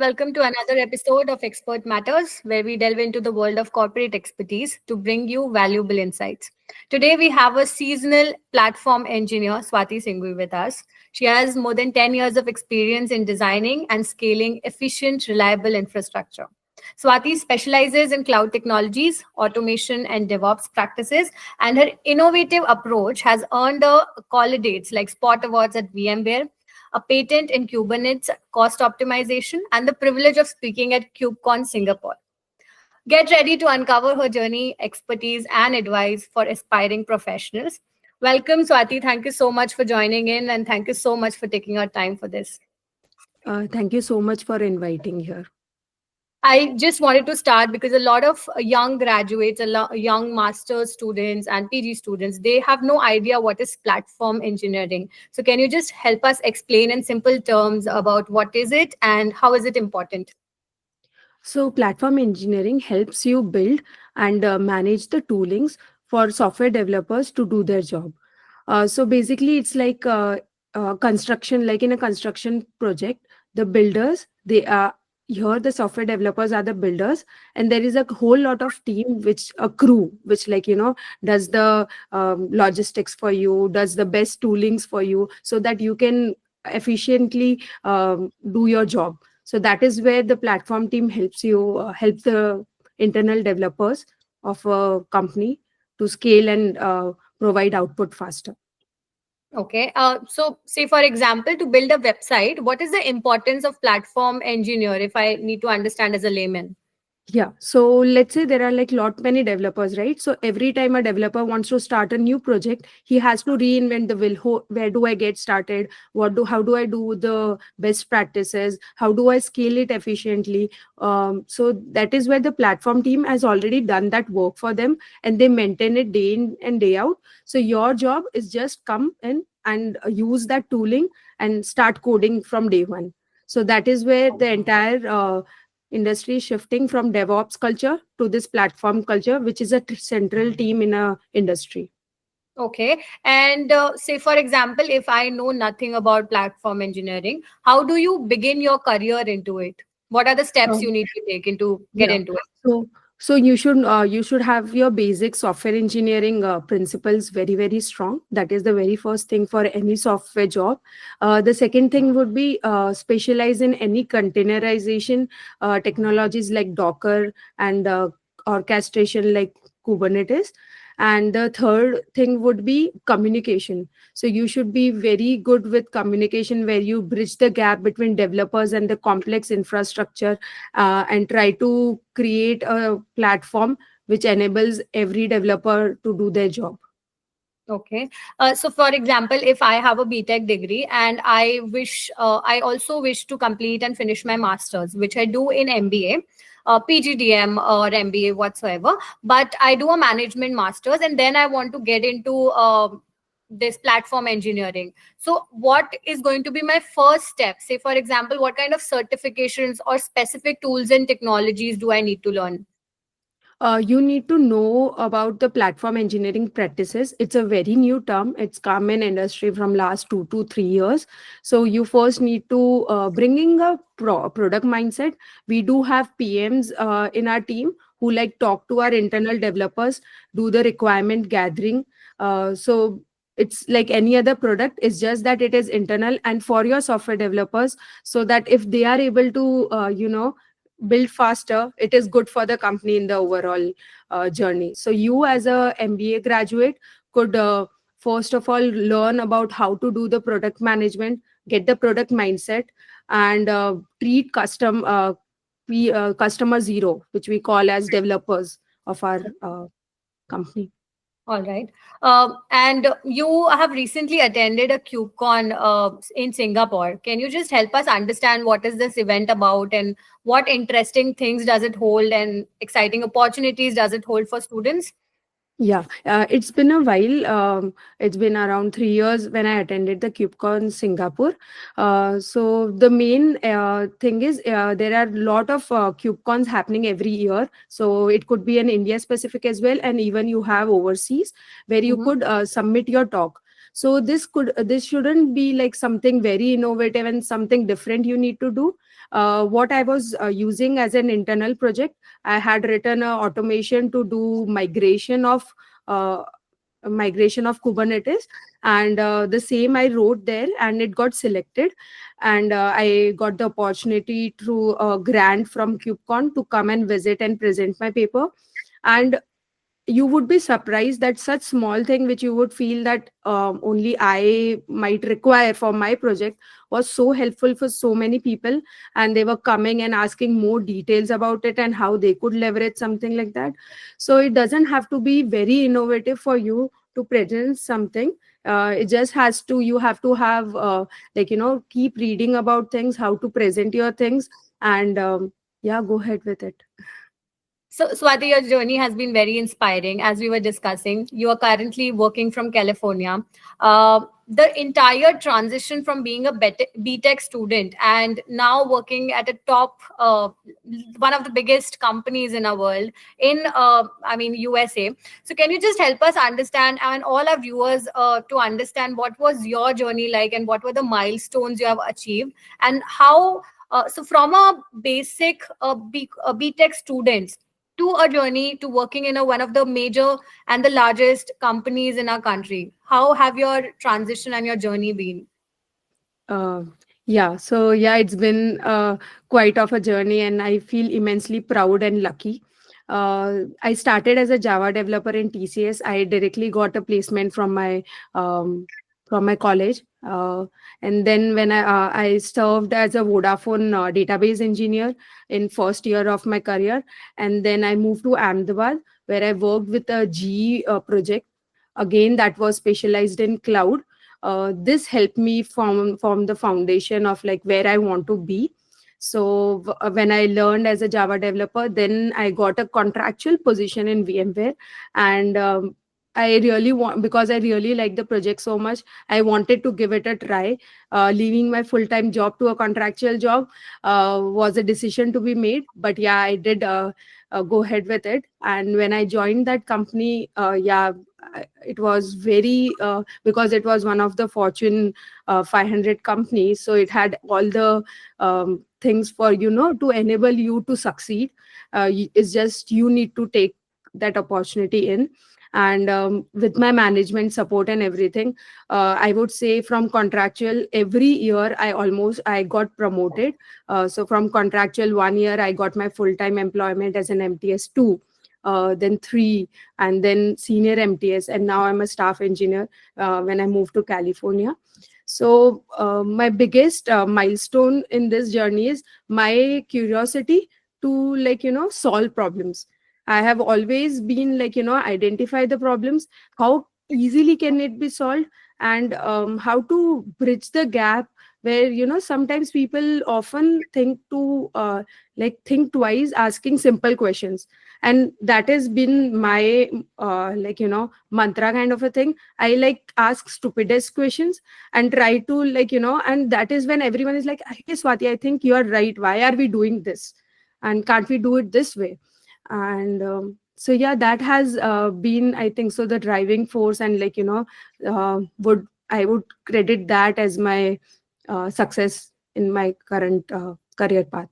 welcome to another episode of Expert Matters, where we delve into the world of corporate expertise to bring you valuable insights. Today, we have a seasonal platform engineer, Swati Singhvi, with us. She has more than 10 years of experience in designing and scaling efficient, reliable infrastructure. Swati specializes in cloud technologies, automation, and DevOps practices, and her innovative approach has earned her accolades like Spot Awards at VMware, a patent in Kubernetes cost optimization, and the privilege of speaking at Cubecon Singapore. Get ready to uncover her journey, expertise, and advice for aspiring professionals. Welcome, Swati. Thank you so much for joining in, and thank you so much for taking our time for this. Thank you so much for inviting here. I just wanted to start because a lot of young graduates, young master's students and PG students, they have no idea what is platform engineering. So can you just help us explain in simple terms about what is it and how is it important? So, platform engineering helps you build and manage the toolings for software developers to do their job. So, basically, it's like construction, like in a construction project, the builders, they are here, the software developers are the builders, and there is a whole lot of team, which a crew, which, like, does the logistics for you, does the best toolings for you, so that you can efficiently do your job. So that is where the platform team helps you help the internal developers of a company to scale and provide output faster. Okay. So say for example, to build a website, what is the importance of platform engineer if I need to understand as a layman? Yeah. So let's say there are like lot many developers, right? So every time a developer wants to start a new project, he has to reinvent the wheel. Where do I get started? How do I do the best practices? How do I scale it efficiently? So that is where the platform team has already done that work for them, and they maintain it day in and day out. So your job is just come in and use that tooling and start coding from day one. So that is where the entire industry is shifting from DevOps culture to this platform culture, which is a central team in a industry. Okay. And say, for example, if I know nothing about platform engineering, how do you begin your career into it? What are the steps you need to take into get Yeah. into it? So you should have your basic software engineering principles very strong. That is the very first thing for any software job. The second thing would be specialize in any containerization technologies like Docker and orchestration like Kubernetes. And the third thing would be communication. So you should be very good with communication, where you bridge the gap between developers and the complex infrastructure, and try to create a platform which enables every developer to do their job. Okay. So, for example, if I have a BTech degree and I also wish to complete and finish my master's, which I do in MBA, PGDM or MBA whatsoever, but I do a management master's and then I want to get into this platform engineering. So, what is going to be my first step? Say, for example, what kind of certifications or specific tools and technologies do I need to learn? You need to know about the platform engineering practices. It's a very new term. It's come in industry from last 2 to 3 years. So you first need to bringing a product mindset. We do have PMs in our team who like talk to our internal developers, do the requirement gathering. So it's like any other product. It's just that it is internal and for your software developers, so that if they are able to, build faster, it is good for the company in the overall journey. So you as a MBA graduate could first of all learn about how to do the product management, get the product mindset, and treat customer zero, which we call as developers of our company. All right. And you have recently attended a Cubecon in Singapore. Can you just help us understand what is this event about and what interesting things does it hold and exciting opportunities does it hold for students? Yeah, it's been a while. It's been around 3 years when I attended the Cubecon Singapore. So the main thing is there are a lot of Cubecons happening every year. So it could be an India specific as well, and even you have overseas where you Mhm. could submit your talk. So this shouldn't be like something very innovative and something different you need to do. What I was using as an internal project, I had written a automation to do uh, migration of Kubernetes, and the same I wrote there, and it got selected, and I got the opportunity through a grant from Cubecon to come and visit and present my paper. And you would be surprised that such small thing which you would feel that only I might require for my project was so helpful for so many people, and they were coming and asking more details about it and how they could leverage something like that. So it doesn't have to be very innovative for you to present something. It just has to, you have to have keep reading about things, how to present your things, and yeah, go ahead with it. So, Swati, your journey has been very inspiring. As we were discussing, you are currently working from California. The entire transition from being a BTech student and now working at a top, one of the biggest companies in our world, in, USA. So, can you just help us understand, and all our viewers to understand what was your journey like and what were the milestones you have achieved, and how, so from a basic BTech students to a journey to working in one of the major and the largest companies in our country. How have your transition and your journey been? Uh, yeah, so yeah, it's been quite of a journey, and I feel immensely proud and lucky. I started as a Java developer in TCS. I directly got a placement from my college, and then when I served as a Vodafone database engineer in first year of my career, and then I moved to Ahmedabad where I worked with a GE project. Again, that was specialized in cloud. This helped me form the foundation of like where I want to be. So when I learned as a Java developer, then I got a contractual position in VMware, and I really want, because I really like the project so much, I wanted to give it a try. Leaving my full time job to a contractual job was a decision to be made, but yeah, I did go ahead with it. And when I joined that company, it was very because it was one of the Fortune 500 companies, so it had all the things for, to enable you to succeed. It's just you need to take that opportunity in. And with my management support and everything, I would say from contractual, every year I got promoted. So from contractual 1 year, I got my full-time employment as an MTS 2, then 3, and then senior MTS, and now I'm a staff engineer when I moved to California. So my biggest milestone in this journey is my curiosity to, solve problems. I have always been identify the problems, how easily can it be solved, and how to bridge the gap where, sometimes people often think twice asking simple questions. And that has been my mantra kind of a thing. I like ask stupidest questions and try to, and that is when everyone is like, hey Swati, I think you are right, why are we doing this, and can't we do it this way? And so yeah, that has been, I think so, the driving force, and would I would credit that as my success in my current career path.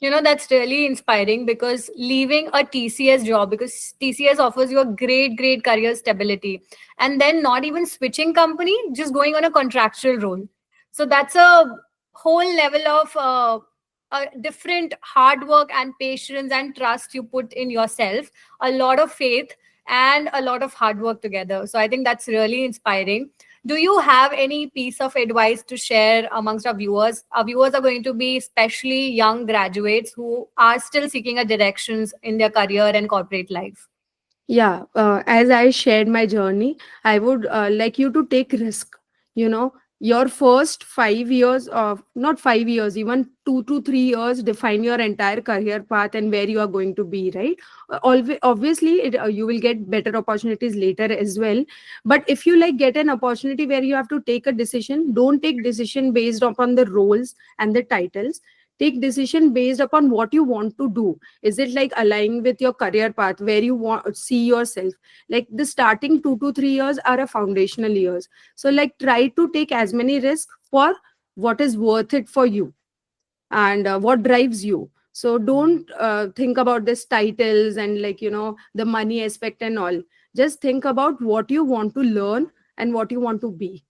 That's really inspiring, because leaving a TCS job, because TCS offers you a great, great career stability, and then not even switching company, just going on a contractual role. So that's a whole level of a different hard work and patience and trust you put in yourself, a lot of faith and a lot of hard work together. So I think that's really inspiring. Do you have any piece of advice to share amongst our viewers? Our viewers are going to be especially young graduates who are still seeking a directions in their career and corporate life. Yeah, as I shared my journey, I would like you to take risk. Your first 5 years of, not 5 years, even 2 to 3 years, define your entire career path and where you are going to be. Right? Obviously, you will get better opportunities later as well. But if you get an opportunity where you have to take a decision, don't take decision based upon the roles and the titles. Take decision based upon what you want to do. Is it like aligning with your career path, where you want see yourself? Like the starting 2 to 3 years are a foundational years, so try to take as many risks for what is worth it for you. and what drives you. So don't think about this titles and, like, the money aspect and all. Just think about what you want to learn and what you want to be.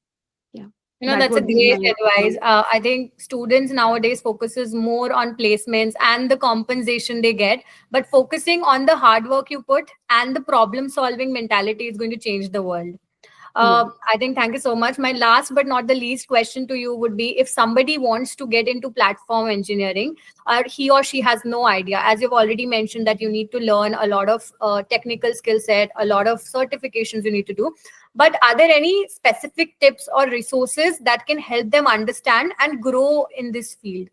Yeah, that That's a would be great my advice. point. I think students nowadays focuses more on placements and the compensation they get, but focusing on the hard work you put and the problem solving mentality is going to change the world. Yeah. I think thank you so much. My last but not the least question to you would be, if somebody wants to get into platform engineering, or he or she has no idea, as you've already mentioned that you need to learn a lot of technical skill set, a lot of certifications you need to do. But are there any specific tips or resources that can help them understand and grow in this field?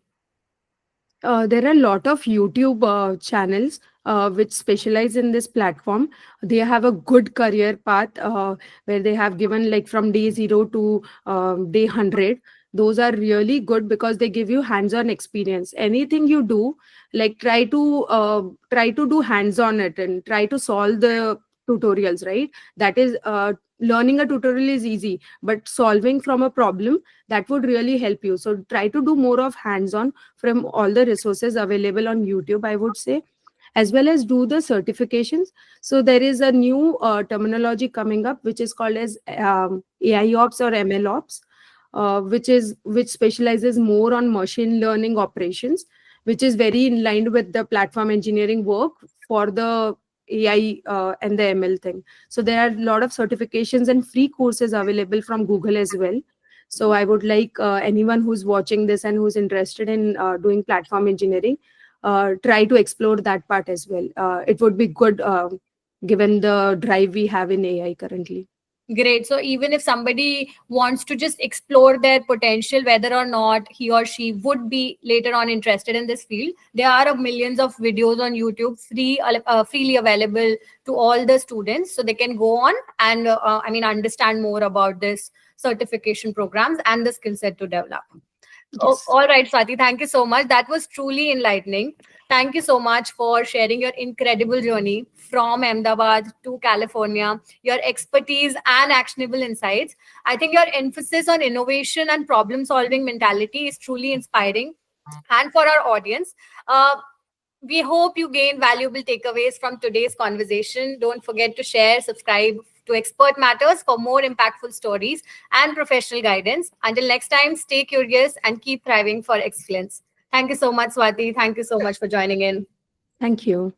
There are a lot of YouTube channels which specialize in this platform. They have a good career path where they have given, like, from day zero to day 100. Those are really good because they give you hands-on experience. Anything you do, like, try to do hands-on it and try to solve the tutorials. Right? That is, learning a tutorial is easy, but solving from a problem, that would really help you. So try to do more of hands-on from all the resources available on YouTube, I would say, as well as do the certifications. So there is a new terminology coming up which is called as AI ops or ML ops, which specializes more on machine learning operations, which is very in line with the platform engineering work for the AI and the ML thing. So there are a lot of certifications and free courses available from Google as well. So I would like anyone who's watching this and who's interested in doing platform engineering, try to explore that part as well. It would be good, given the drive we have in AI currently. Great. So even if somebody wants to just explore their potential, whether or not he or she would be later on interested in this field, there are millions of videos on YouTube, freely available to all the students, so they can go on and understand more about this certification programs and the skill set to develop. Oh, Yes. all right, Swati, thank you so much. That was truly enlightening. Thank you so much for sharing your incredible journey from Ahmedabad to California, your expertise and actionable insights. I think your emphasis on innovation and problem solving mentality is truly inspiring. And for our audience, we hope you gain valuable takeaways from today's conversation. Don't forget to share, subscribe to Expert Matters for more impactful stories and professional guidance. Until next time, stay curious and keep thriving for excellence. Thank you so much, Swati. Thank you so much for joining in. Thank you.